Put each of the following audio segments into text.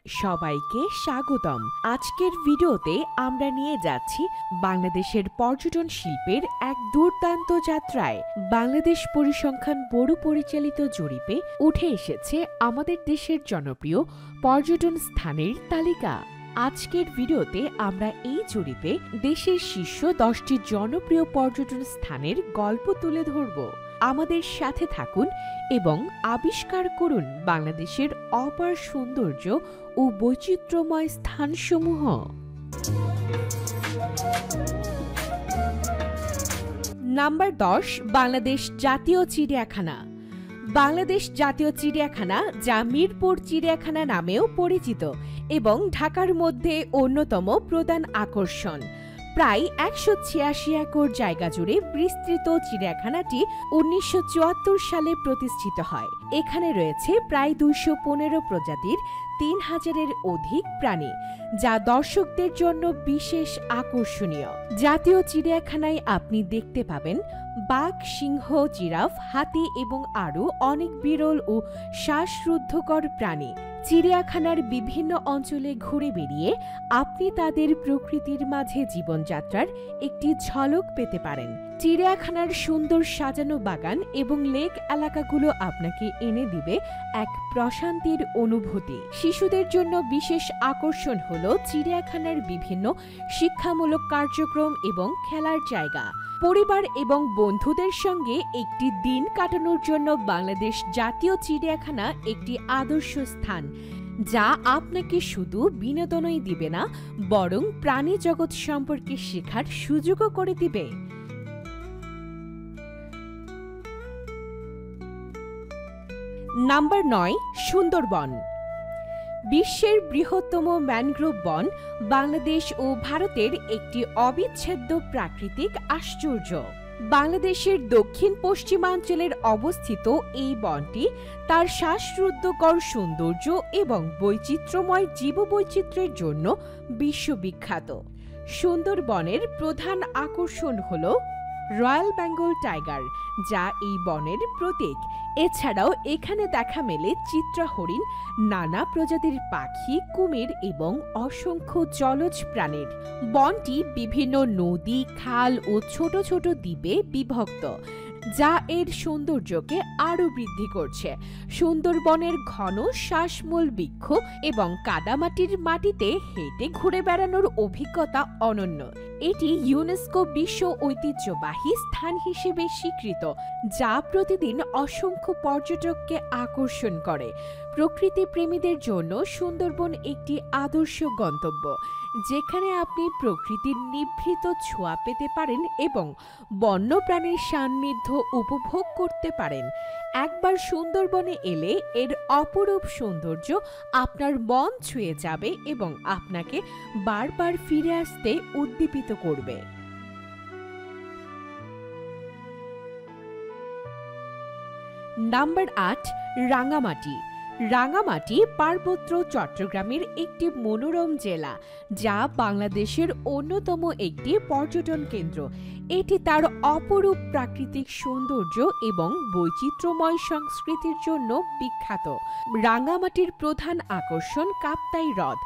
সবাইকে স্বাগতম। আজকের ভিডিওতে আমরা নিয়ে যাচ্ছি বাংলাদেশের পর্যটন শিল্পের এক দুর্দান্ত যাত্রায়। বাংলাদেশ পরিসংখ্যান ব্যুরো পরিচালিত জরিপে উঠে এসেছে আমাদের দেশের জনপ্রিয় পর্যটন স্থানের তালিকা। আজকের ভিডিওতে আমরা এই জরিপে দেশের শীর্ষ 10টি জনপ্রিয় পর্যটন স্থানের গল্প তুলে ধরব। আমাদের সাথে থাকুন এবং আবিষ্কার করুন বাংলাদেশের অপার সৌন্দর্য ও বৈচিত্র্যময় স্থানসমূহ। নাম্বার 10, বাংলাদেশ জাতীয় চিড়িয়াখানা। বাংলাদেশ জাতীয় চিড়িয়াখানা, যা মিরপুর চিড়িয়াখানা নামেও পরিচিত এবং ঢাকার মধ্যে অন্যতম প্রধান আকর্ষণ। প্রায় 186 একর জায়গা জুড়ে বিস্তৃত চিড়িয়াখানাটি 1974 সালে প্রতিষ্ঠিত হয়। এখানে রয়েছে প্রায় 215 প্রজাতির 3000-এর অধিক প্রাণী, যা দর্শকদের জন্য বিশেষ আকর্ষণীয়। জাতীয় চিড়িয়াখানায় আপনি দেখতে পাবেন বাঘ, সিংহ, জিরাফ, হাতি এবং আরও অনেক বিরল ও শ্বাসরুদ্ধকর প্রাণী। চিড়িয়াখানার বিভিন্ন অঞ্চলে ঘুরে বেড়িয়ে আপনি তাদের প্রকৃতির মাঝে জীবনযাত্রার একটি ঝলক পেতে পারেন। চিড়িয়াখানার সুন্দর সাজানো বাগান এবং লেক এলাকাগুলো আপনাকে এনে দিবে এক প্রশান্তির অনুভূতি। শিশুদের জন্য বিশেষ আকর্ষণ হল চিড়িয়াখানার বিভিন্ন শিক্ষামূলক কার্যক্রম এবং খেলার জায়গা। পরিবার এবং বন্ধুদের সঙ্গে একটি দিন কাটানোর জন্য বাংলাদেশ জাতীয় চিড়িয়াখানা একটি আদর্শ স্থান, যা আপনাকে শুধু বিনোদনই দিবে না, বরং প্রাণী জগৎ সম্পর্কে শেখার সুযোগও করে দিবে। নাম্বার 9, সুন্দরবন। বিশ্বের বৃহত্তম ম্যানগ্রোভ বন বাংলাদেশ ও ভারতের একটি অবিচ্ছেদ্য প্রাকৃতিক আশ্চর্য। বাংলাদেশের দক্ষিণ পশ্চিমাঞ্চলের অবস্থিত এই বনটি তার শ্বাসরুদ্ধকর সৌন্দর্য এবং বৈচিত্র্যময় জীববৈচিত্র্যের জন্য বিশ্ববিখ্যাত। সুন্দরবনের প্রধান আকর্ষণ হল রয়্যাল বেঙ্গল টাইগার, যা এই বনের প্রতীক। এছাড়াও এখানে দেখা মেলে চিত্রা হরিণ, নানা প্রজাতির পাখি, কুমির এবং অসংখ্য জলজ প্রাণীর। বনটি বিভিন্ন নদী, খাল ও ছোট ছোট দ্বীপে বিভক্ত, যা এর সৌন্দর্যকে আরও বৃদ্ধি করছে। সুন্দরবনের ঘন শ্বাসমূল বৃক্ষ এবং কাদামাটির মাটিতে হেঁটে ঘুরে বেড়ানোর অভিজ্ঞতা অনন্য। এটি ইউনেস্কো বিশ্ব ঐতিহ্যবাহী স্থান হিসেবে স্বীকৃত, যা প্রতিদিন অসংখ্য পর্যটককে আকর্ষণ করে। প্রকৃতি প্রেমীদের জন্য সুন্দরবন একটি আদর্শ গন্তব্য, যেখানে আপনি প্রকৃতির নিভৃত ছোঁয়া পেতে পারেন এবং বন্যপ্রাণীর সান্নিধ্য উপভোগ করতে পারেন। একবার সুন্দরবনে এলে এর অপরূপ সৌন্দর্য আপনার মন ছুঁয়ে যাবে এবং আপনাকে বারবার ফিরে আসতে উদ্দীপিত করবে। নাম্বার 8, রাঙামাটি। রাঙামাটি পার্বত্য চট্টগ্রামের একটি মনোরম জেলা, যা বাংলাদেশের অন্যতম একটি পর্যটন কেন্দ্র। এটি তার অপরূপ প্রাকৃতিক সৌন্দর্য এবং বৈচিত্র্যময় সংস্কৃতির জন্য বিখ্যাত। রাঙামাটির প্রধান আকর্ষণ কাপ্তাই হ্রদ,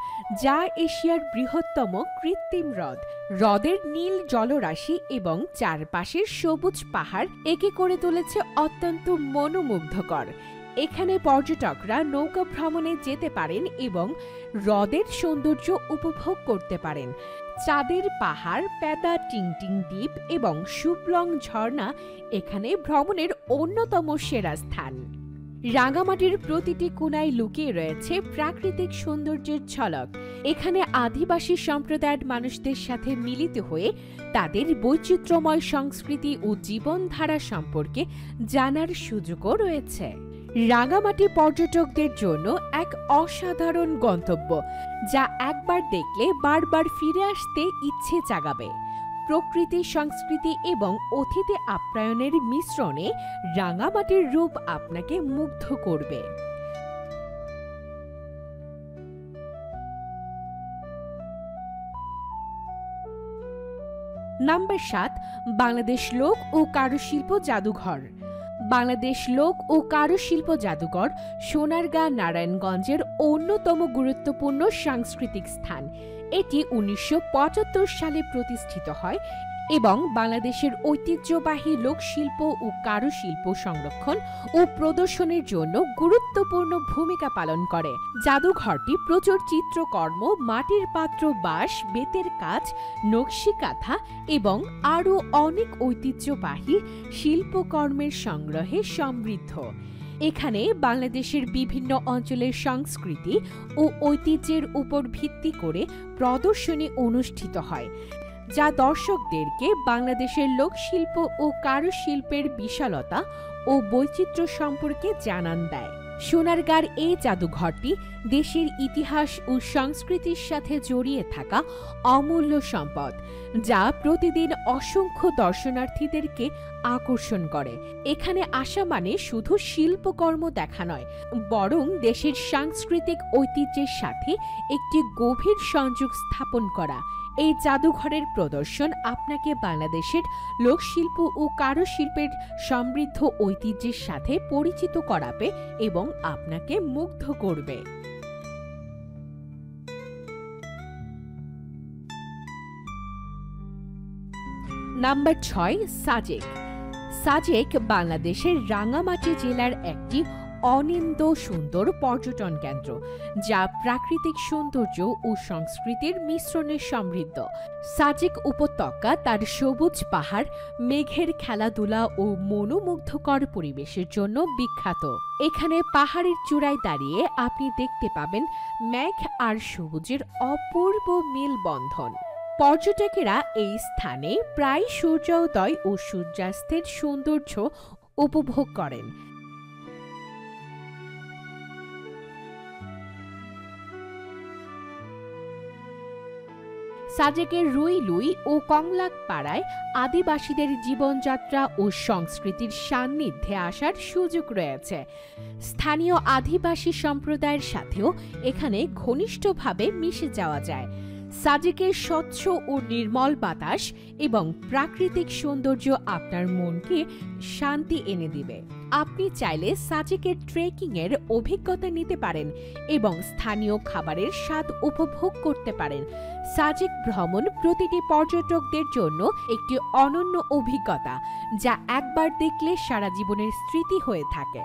যা এশিয়ার বৃহত্তম কৃত্রিম হ্রদ। হ্রদের নীল জলরাশি এবং চারপাশের সবুজ পাহাড় একে করে তুলেছে অত্যন্ত মনোমুগ্ধকর। এখানে পর্যটকরা নৌকা ভ্রমণে যেতে পারেন এবং হ্রদের সৌন্দর্য উপভোগ করতে পারেন। চাঁদের পাহাড়, পেদা টিংটিং দ্বীপ এবং শুভলং ঝর্ণা এখানে ভ্রমণের অন্যতম সেরা স্থান। রাঙামাটির প্রতিটি কোণায় লুকিয়ে রয়েছে প্রাকৃতিক সৌন্দর্যের ঝলক। এখানে আদিবাসী সম্প্রদায়ের মানুষদের সাথে মিলিত হয়ে তাদের বৈচিত্র্যময় সংস্কৃতি ও জীবনধারা সম্পর্কে জানার সুযোগও রয়েছে। রাঙামাটি পর্যটকদের জন্য এক অসাধারণ গন্তব্য, যা একবার দেখলে বারবার ফিরে আসতে ইচ্ছে জাগাবে। প্রকৃতি, সংস্কৃতি এবং অতিথি আপ্যায়নের মিশ্রণে রাঙামাটির রূপ আপনাকে মুগ্ধ করবে। নাম্বার 7, বাংলাদেশ লোক ও কারুশিল্প জাদুঘর। বাংলাদেশ লোক ও কারুশিল্প জাদুঘর সোনারগাঁ নারায়ণগঞ্জের অন্যতম গুরুত্বপূর্ণ সাংস্কৃতিক স্থান। এটি ১৯৭৫ সালে প্রতিষ্ঠিত হয় এবং বাংলাদেশের ঐতিহ্যবাহী লোকশিল্প ও কারুশিল্প সংরক্ষণ ও প্রদর্শনের জন্য গুরুত্বপূর্ণ ভূমিকা পালন করে। জাদুঘরটি প্রচুর চিত্রকর্ম, মাটির পাত্র, বাঁশ, বেতের কাজ, নকশি কাঁথা এবং আরও অনেক ঐতিহ্যবাহী শিল্পকর্মের সংগ্রহে সমৃদ্ধ। এখানে বাংলাদেশের বিভিন্ন অঞ্চলের সংস্কৃতি ও ঐতিহ্যের উপর ভিত্তি করে প্রদর্শনী অনুষ্ঠিত হয়, যা দর্শকদেরকে বাংলাদেশের লোকশিল্প ও কারুশিল্পের বিশালতা ও বৈচিত্র্য সম্পর্কে জানান দেয়। সোনারগাঁর এই জাদুঘরটি দেশের ইতিহাস ও সংস্কৃতির সাথে জড়িয়ে থাকা অমূল্য সম্পদ, যা প্রতিদিন অসংখ্য দর্শনার্থীদেরকে আকর্ষণ করে। এখানে আসা মানে শুধু শিল্পকর্ম দেখা নয়, বরং দেশের সাংস্কৃতিক ঐতিহ্যের সাথে একটি গভীর সংযোগ স্থাপন করা। এই জাদুঘরের প্রদর্শন আপনাকে বাংলাদেশের লোকশিল্প ও কারুশিল্পের সমৃদ্ধ ঐতিহ্যের সাথে পরিচিত করাবে এবং আপনাকে মুগ্ধ করবে। নাম্বার ৬, সাজেক। সাজেক বাংলাদেশের রাঙ্গামাটি জেলার একটি অনিন্দ্য সুন্দর পর্যটন কেন্দ্র, যা প্রাকৃতিক সৌন্দর্য ও সংস্কৃতির মিশ্রণে সমৃদ্ধ। সাজেক উপত্যকা তার সবুজ পাহাড়, মেঘের খেলাধুলা ও মনোমুগ্ধকর পরিবেশের জন্য বিখ্যাত। এখানে পাহাড়ের চূড়ায় দাঁড়িয়ে আপনি দেখতে পাবেন মেঘ আর সবুজের অপূর্ব মেলবন্ধন। পর্যটকেরা এই স্থানে প্রায় সূর্যোদয় ও সূর্যাস্তের সৌন্দর্য উপভোগ করেন। সাজেকের রুই লুই ও কংলাক পাড়ায় আদিবাসীদের জীবনযাত্রা ও সংস্কৃতির সান্নিধ্যে আসার সুযোগ রয়েছে। স্থানীয় আদিবাসী সম্প্রদায়ের সাথেও এখানে ঘনিষ্ঠভাবে মিশে যাওয়া যায়। সাজেকের স্বচ্ছ ও নির্মল বাতাস এবং প্রাকৃতিক সৌন্দর্য আপনার মনকে শান্তি এনে দিবে। আপনি চাইলে সাজেকের ট্রেকিংয়ের অভিজ্ঞতা নিতে পারেন এবং স্থানীয় খাবারের স্বাদ উপভোগ করতে পারেন। সাজেক ভ্রমণ প্রতিটি পর্যটকদের জন্য একটি অনন্য অভিজ্ঞতা, যা একবার দেখলে সারা জীবনের স্মৃতি হয়ে থাকে।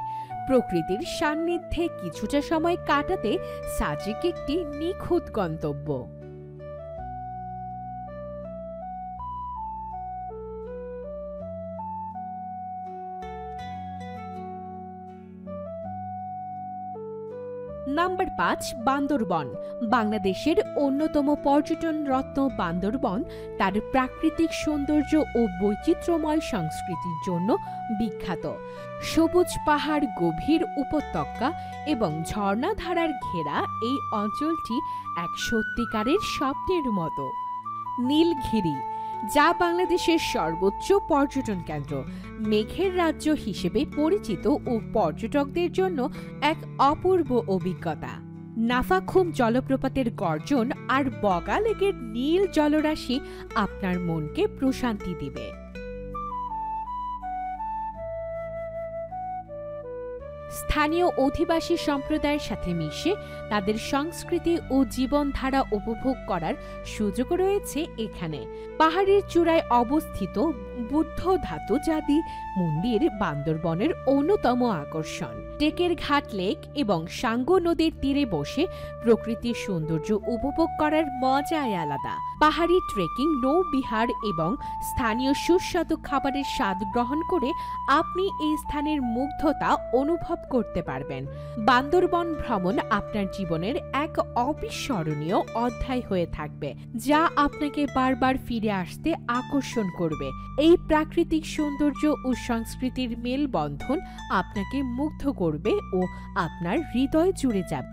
প্রকৃতির সান্নিধ্যে কিছুটা সময় কাটাতে সাজেক একটি নিখুঁত গন্তব্য। নাম্বার ৫, বান্দরবন। বাংলাদেশের অন্যতম পর্যটন রত্ন বান্দরবন তার প্রাকৃতিক সৌন্দর্য ও বৈচিত্র্যময় সংস্কৃতির জন্য বিখ্যাত। সবুজ পাহাড়, গভীর উপত্যকা এবং ঝর্ণাধারার ঘেরা এই অঞ্চলটি এক সত্যিকারের স্বপ্নের মতো। নীলগিরি, যা বাংলাদেশের সর্বোচ্চ পর্যটন কেন্দ্র, মেঘের রাজ্য হিসেবে পরিচিত ও পর্যটকদের জন্য এক অপূর্ব অভিজ্ঞতা। নাফাখুম জলপ্রপাতের গর্জন আর বগা লেকের নীল জলরাশি আপনার মনকে প্রশান্তি দিবে। স্থানীয় অধিবাসী সম্প্রদায়ের সাথে মিশে তাদের সংস্কৃতি ও জীবনধারা উপভোগ করার সুযোগ রয়েছে এখানে। পাহাড়ের চূড়ায় অবস্থিত বুদ্ধ ধাতু জাতি মন্দির বান্দরবনের অন্যতম আকর্ষণ। টেকের ঘাট লেক এবং সাঙ্গো নদীর তীরে বসে প্রকৃতির সৌন্দর্য উপভোগ করার মজাই আলাদা। পাহাড়ি ট্রেকিং, নৌবিহার এবং স্থানীয় সুস্বাদু খাবারের স্বাদ গ্রহণ করে আপনি এই স্থানের মুগ্ধতা অনুভব করতে পারবেন। বান্দরবন ভ্রমণ আপনার জীবনের এক অবিস্মরণীয় অধ্যায় হয়ে থাকবে, যা আপনাকে বারবার ফিরে আসতে আকর্ষণ করবে। এই প্রাকৃতিক সৌন্দর্য ও সংস্কৃতির মেলবন্ধন আপনাকে মুগ্ধ করবে ও আপনার হৃদয় জুড়ে যাবে।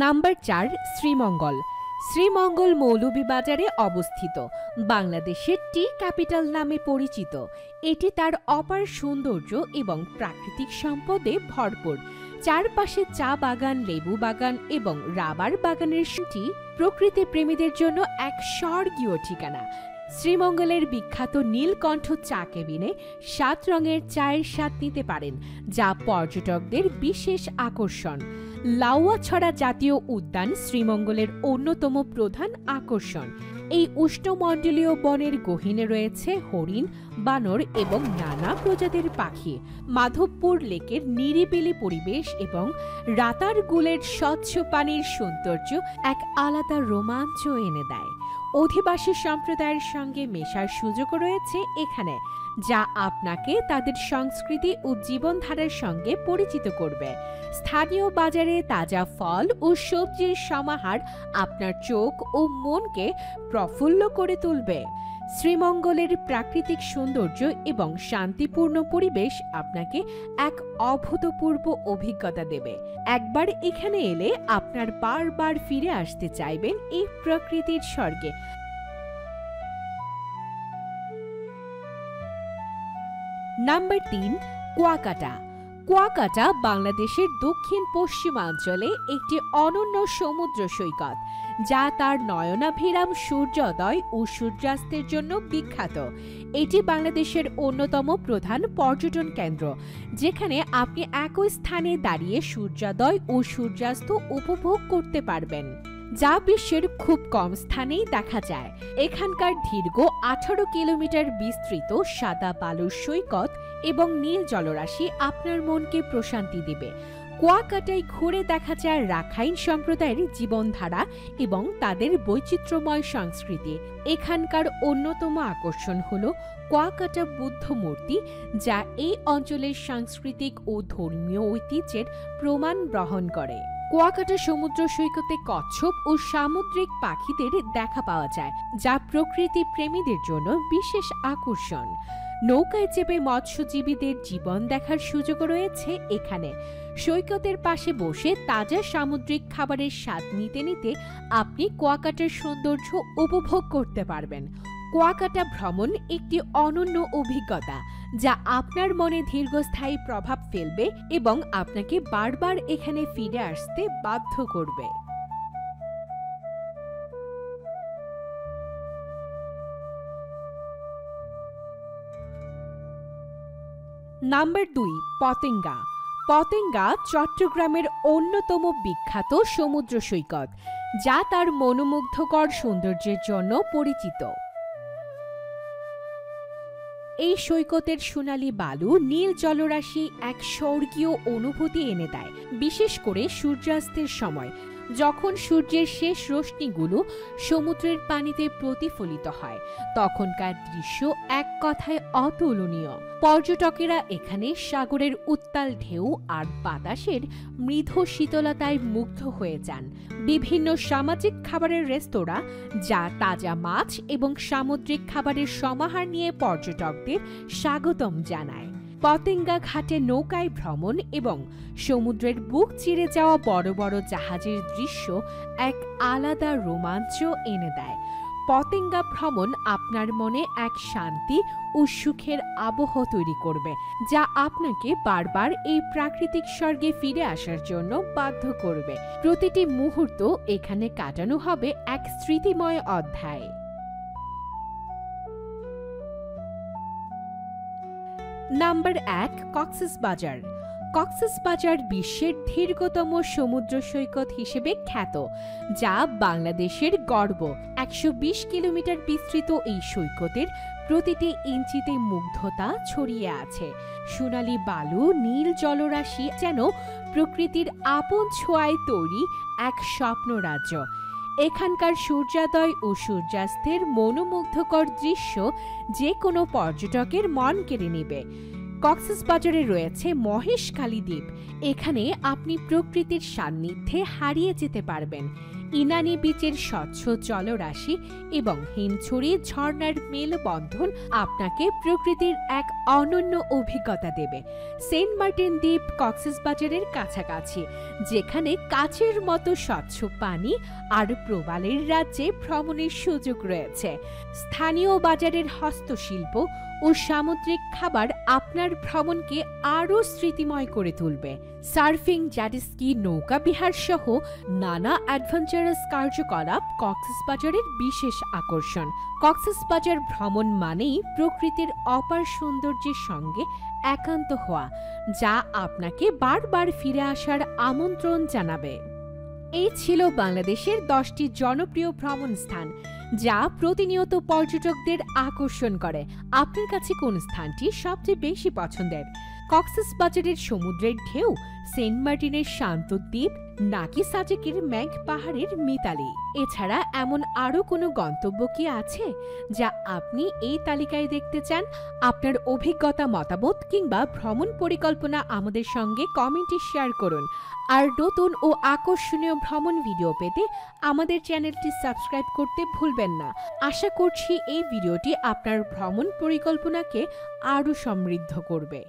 নাম্বার ৪, শ্রীমঙ্গল। শ্রীমঙ্গল মৌলভীবাজারে অবস্থিত, বাংলাদেশের টি ক্যাপিটাল নামে পরিচিত। এটি তার অপার সৌন্দর্য এবং প্রাকৃতিক সম্পদে ভরপুর। চারপাশে চা বাগান, লেবু বাগান এবং রাবার বাগানের সাথে প্রকৃতি প্রেমীদের জন্য এক স্বর্গীয় ঠিকানা। শ্রীমঙ্গলের বিখ্যাত নীলকণ্ঠ চা কেবিনে 7 রঙের চায়ের স্বাদ নিতে পারেন, যা পর্যটকদের বিশেষ আকর্ষণ। লাউয়াছড়া জাতীয় উদ্যান শ্রীমঙ্গলের অন্যতম প্রধান আকর্ষণ। এই উষ্ণমণ্ডলীয় বনের গহীনে রয়েছে হরিণ, বানর এবং নানা প্রজাতির পাখি। মাধবপুর লেকের নিরিবিলি পরিবেশ এবং রাতারগুলের স্বচ্ছ পানির সৌন্দর্য এক আলাদা রোমাঞ্চ এনে দেয়। অধিবাসী সম্প্রদায়ের সঙ্গে মেশার সুযোগও রয়েছে এখানে, যা আপনাকে তাদের সংস্কৃতি ও জীবনধারার সঙ্গে পরিচিত করবে। স্থানীয় বাজারে তাজা ফল ও সবজির সমাহার আপনার চোখ ও মনকে প্রফুল্ল করে তুলবে। শ্রীমঙ্গলের প্রাকৃতিক সৌন্দর্য এবং শান্তিপূর্ণ পরিবেশ আপনাকে এক অভূতপূর্ব অভিজ্ঞতা দেবে। একবার এখানে এলে আপনার বারবার ফিরে আসতে চাইবেন এই প্রকৃতির স্বর্গে। নাম্বার 3, কুয়াকাটা। কুয়াকাটা বাংলাদেশের দক্ষিণ পশ্চিমাঞ্চলে একটি অনন্য সমুদ্র সৈকত, যা তার নয়নাভিরাম সূর্যোদয় ও সূর্যাস্তের জন্য বিখ্যাত। এটি বাংলাদেশের অন্যতম প্রধান পর্যটন কেন্দ্র, যেখানে আপনি একই স্থানে দাঁড়িয়ে সূর্যোদয় ও সূর্যাস্ত উপভোগ করতে পারবেন, যা বিশ্বের খুব কম স্থানেই দেখা যায়। এখানকার দীর্ঘ 18 কিলোমিটার বিস্তৃত সাদা বালুর সৈকত এবং নীল জলরাশি আপনার মনকে প্রশান্তি দেবে। কুয়াকাটায় ঘুরে দেখা যায় রাখাইন সম্প্রদায়ের জীবনধারা এবং তাদের বৈচিত্র্যময় সংস্কৃতি। এখানকার অন্যতম আকর্ষণ হল কুয়াকাটা বুদ্ধ মূর্তি, যা এই অঞ্চলের সাংস্কৃতিক ও ধর্মীয় ঐতিহ্যের প্রমাণ বহন করে। কুয়াকাটা সমুদ্র সৈকতে কচ্ছপ ও সামুদ্রিক পাখিদের দেখা পাওয়া যায়, যা প্রকৃতি প্রেমীদের জন্য বিশেষ আকর্ষণ। নৌকায় চেপে মৎস্যজীবীদের জীবন দেখার সুযোগও রয়েছে এখানে। সৈকতের পাশে বসে তাজা সামুদ্রিক খাবারের স্বাদ নিতে নিতে আপনি কুয়াকাটার সৌন্দর্য উপভোগ করতে পারবেন। কুয়াকাটা ভ্রমণ একটি অনন্য অভিজ্ঞতা, যা আপনার মনে দীর্ঘস্থায়ী প্রভাব ফেলবে এবং আপনাকে বারবার এখানে ফিরে আসতে বাধ্য করবে। নাম্বার 2, পতেঙ্গা। পতেঙ্গা চট্টগ্রামের অন্যতম বিখ্যাত সমুদ্র সৈকত, যা তার মনোমুগ্ধকর সৌন্দর্যের জন্য পরিচিত। এই সৈকতের সোনালী বালু, নীল জলরাশি এক স্বর্গীয় অনুভূতি এনে দেয়, বিশেষ করে সূর্যাস্তের সময়, যখন সূর্যের শেষ রশ্মিগুলো সমুদ্রের পানিতে প্রতিফলিত হয়। তখনকার দৃশ্য এক কথায় অতুলনীয়। পর্যটকেরা এখানে সাগরের উত্তাল ঢেউ আর বাতাসের মৃদু শীতলতায় মুগ্ধ হয়ে যান। বিভিন্ন সামাজিক খাবারের রেস্তোরাঁ, যা তাজা মাছ এবং সামুদ্রিক খাবারের সমাহার নিয়ে পর্যটকদের স্বাগতম জানায়। পতেঙ্গা ঘাটে নৌকায় ভ্রমণ এবং সমুদ্রের বুক চিরে যাওয়া বড় বড় জাহাজের দৃশ্য এক আলাদা রোমাঞ্চ এনে দেয়। পতেঙ্গা ভ্রমণ আপনার মনে এক শান্তি ও সুখের আবহ তৈরি করবে, যা আপনাকে বারবার এই প্রাকৃতিক স্বর্গে ফিরে আসার জন্য বাধ্য করবে। প্রতিটি মুহূর্ত এখানে কাটানো হবে এক স্মৃতিময় অধ্যায়। নাম্বার 1, কক্সবাজার। কক্সবাজার বিশ্বের দীর্ঘতম সমুদ্র সৈকত হিসেবে খ্যাত, যা বাংলাদেশের গর্ব। 120 কিলোমিটার বিস্তৃত এই সৈকতের প্রতিটি ইঞ্চিতে মুগ্ধতা ছড়িয়ে আছে। সোনালী বালু, নীল জলরাশি যেন প্রকৃতির আপন ছোঁয়ায় তৈরি এক স্বপ্ন রাজ্য। এখানকার সূর্যোদয় ও সূর্যাস্তের মনোমুগ্ধকর দৃশ্য যে কোনো পর্যটকের মন কেড়ে নেবে। কক্সবাজারে রয়েছে মহেশখালী দ্বীপ। এখানে আপনি প্রকৃতির সান্নিধ্যে হারিয়ে যেতে পারবেন। ইনানি বিচের স্বচ্ছ জলরাশি এবং হিমছড়ি ঝর্ণার মেলবন্ধন আপনাকে প্রকৃতির এক অনন্য অভিজ্ঞতা দেবে। সেন্ট মার্টিন দ্বীপ কক্সবাজারের কাছাকাছি, যেখানে কাচের মতো স্বচ্ছ পানি আর প্রবালের রাজ্যে ভ্রমণের সুযোগ রয়েছে। স্থানীয় বাজারের হস্তশিল্প ও সামুদ্রিক খাবার আপনার ভ্রমণকে আরও স্মৃতিময় করে তুলবে। সার্ফিং, জেটস্কি, নৌকা বিহার সহ নানা অ্যাডভেঞ্চারাস কার্যকলাপ কক্সবাজারের বিশেষ আকর্ষণ। কক্সবাজার ভ্রমণ মানেই প্রকৃতির অপার সৌন্দর্যের সঙ্গে একান্ত হওয়া, যা আপনাকে বারবার ফিরে আসার আমন্ত্রণ জানাবে। এই ছিল বাংলাদেশের 10টি জনপ্রিয় ভ্রমণ স্থান, যা প্রতিনিয়ত পর্যটকদের আকর্ষণ করে। আপনার কাছে কোন স্থানটি সবচেয়ে বেশি পছন্দের? কক্সবাজারের সমুদ্রের ঢেউ, সেন্ট মার্টিনের শান্ত দ্বীপ, নাকি সাজেকের মেঘ পাহাড়ের মিতালি? এছাড়া এমন আরও কোনো গন্তব্য কি আছে যা আপনি এই তালিকায় দেখতে চান? আপনার অভিজ্ঞতা, মতামত কিংবা ভ্রমণ পরিকল্পনা আমাদের সঙ্গে কমেন্টে শেয়ার করুন। আর নতুন ও আকর্ষণীয় ভ্রমণ ভিডিও পেতে আমাদের চ্যানেলটি সাবস্ক্রাইব করতে ভুলবেন না। আশা করছি এই ভিডিওটি আপনার ভ্রমণ পরিকল্পনাকে আরও সমৃদ্ধ করবে।